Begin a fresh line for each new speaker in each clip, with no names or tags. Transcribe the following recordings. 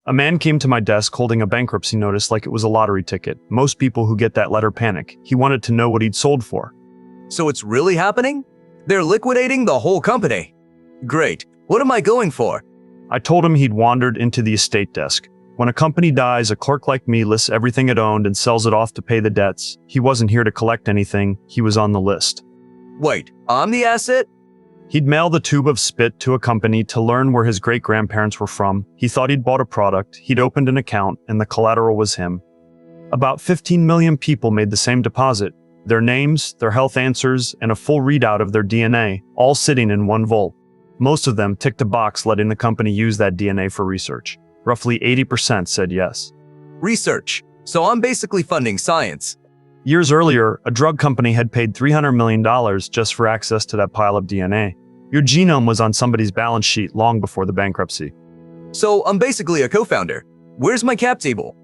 A man came to my desk holding a bankruptcy notice like it was a lottery ticket. Most people who get that letter panic. He wanted to know what he'd sold for.
So it's really happening? They're liquidating the whole company. Great. What am I going for?
I told him he'd wandered into the estate desk. When a company dies, a clerk like me lists everything it owned and sells it off to pay the debts. He wasn't here to collect anything. He was on the list.
Wait, I'm the asset?
He'd mail the tube of spit to a company to learn where his great-grandparents were from. He thought he'd bought a product, he'd opened an account, and the collateral was him. About 15 million people made the same deposit. Their names, their health answers, and a full readout of their DNA, all sitting in one vault. Most of them ticked a box letting the company use that DNA for research. Roughly 80% said yes.
Research. So I'm basically funding science.
Years earlier, a drug company had paid $300 million just for access to that pile of DNA. Your genome was on somebody's balance sheet long before the bankruptcy.
So I'm basically a co-founder. Where's my cap table?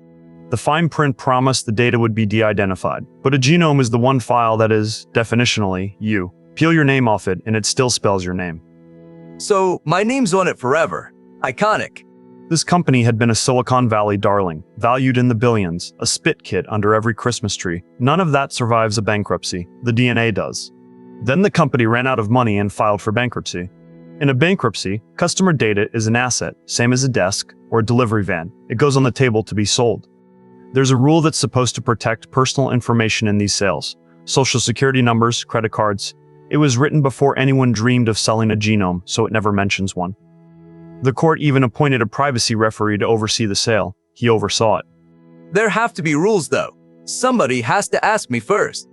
The fine print promised the data would be de-identified, but a genome is the one file that is, definitionally, you. Peel your name off it and it still spells your name.
So my name's on it forever. Iconic.
This company had been a Silicon Valley darling, valued in the billions, a spit kit under every Christmas tree. None of that survives a bankruptcy. The DNA does. Then the company ran out of money and filed for bankruptcy. In a bankruptcy, customer data is an asset, same as a desk or a delivery van. It goes on the table to be sold. There's a rule that's supposed to protect personal information in these sales. Social security numbers, credit cards. It was written before anyone dreamed of selling a genome, so it never mentions one. The court even appointed a privacy referee to oversee the sale. He oversaw it.
There have to be rules, though. Somebody has to ask me first.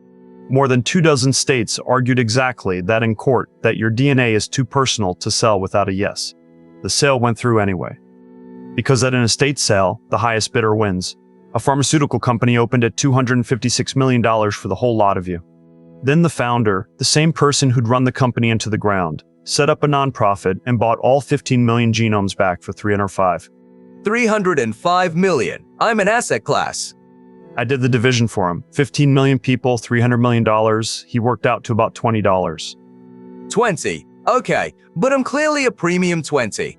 More than 24 states argued exactly that in court, that your DNA is too personal to sell without a yes. The sale went through anyway. Because at an estate sale, the highest bidder wins. A pharmaceutical company opened at $256 million for the whole lot of you. Then the founder, the same person who'd run the company into the ground, set up a nonprofit and bought all 15 million genomes back for $305.
$305 million. I'm an asset class.
I did the division for him. 15 million people, $300 million. He worked out to about $20.
20. Okay, but I'm clearly a premium 20.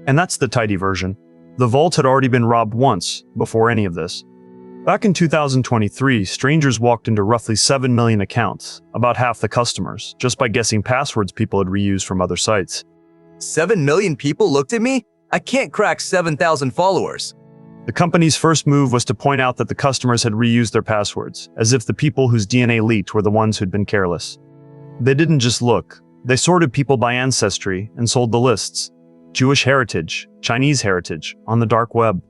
And that's the tidy version. The vault had already been robbed once, before any of this. Back in 2023, strangers walked into roughly 7 million accounts, about half the customers, just by guessing passwords people had reused from other sites.
7 million people looked at me? I can't crack 7,000 followers.
The company's first move was to point out that the customers had reused their passwords, as if the people whose DNA leaked were the ones who'd been careless. They didn't just look. They sorted people by ancestry and sold the lists. Jewish heritage, Chinese heritage, on the dark web.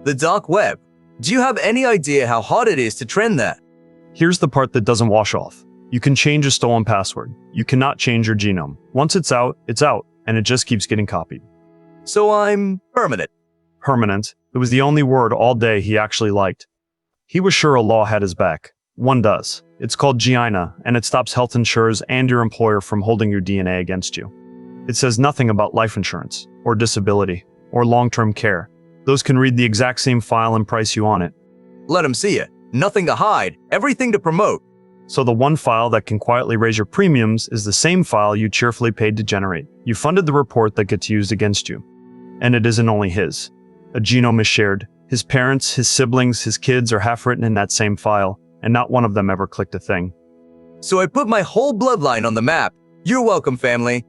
The dark web? Do you have any idea how hard it is to trend that?
Here's the part that doesn't wash off. You can change a stolen password. You cannot change your genome. Once it's out, and it just keeps getting copied.
So I'm permanent.
Permanent. It was the only word all day he actually liked. He was sure a law had his back. One does. It's called GINA, and it stops health insurers and your employer from holding your DNA against you. It says nothing about life insurance, or disability, or long-term care. Those can read the exact same file and price you on it.
Let them see it. Nothing to hide, everything to promote.
So the one file that can quietly raise your premiums is the same file you cheerfully paid to generate. You funded the report that gets used against you. And it isn't only his. A genome is shared. His parents, his siblings, his kids are half written in that same file, and not one of them ever clicked a thing.
So I put my whole bloodline on the map. You're welcome, family.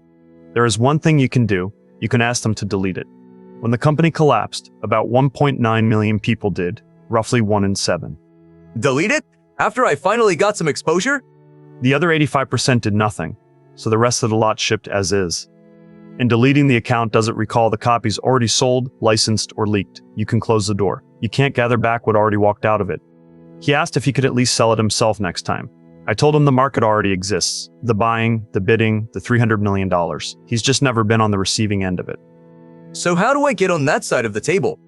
There is one thing you can do. You can ask them to delete it. When the company collapsed, about 1.9 million people did, roughly 1 in 7.
Delete it? After I finally got some exposure?
The other 85% did nothing, so the rest of the lot shipped as is. And deleting the account doesn't recall the copies already sold, licensed, or leaked. You can close the door. You can't gather back what already walked out of it. He asked if he could at least sell it himself next time. I told him the market already exists. The buying, the bidding, the $300 million. He's just never been on the receiving end of it.
So how do I get on that side of the table?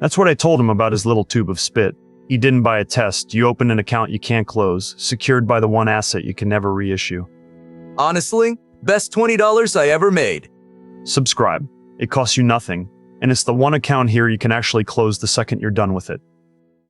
That's what I told him about his little tube of spit. He didn't buy a test. You open an account you can't close, secured by the one asset you can never reissue.
Honestly, best $20 I ever made.
Subscribe. It costs you nothing, and it's the one account here you can actually close the second you're done with it.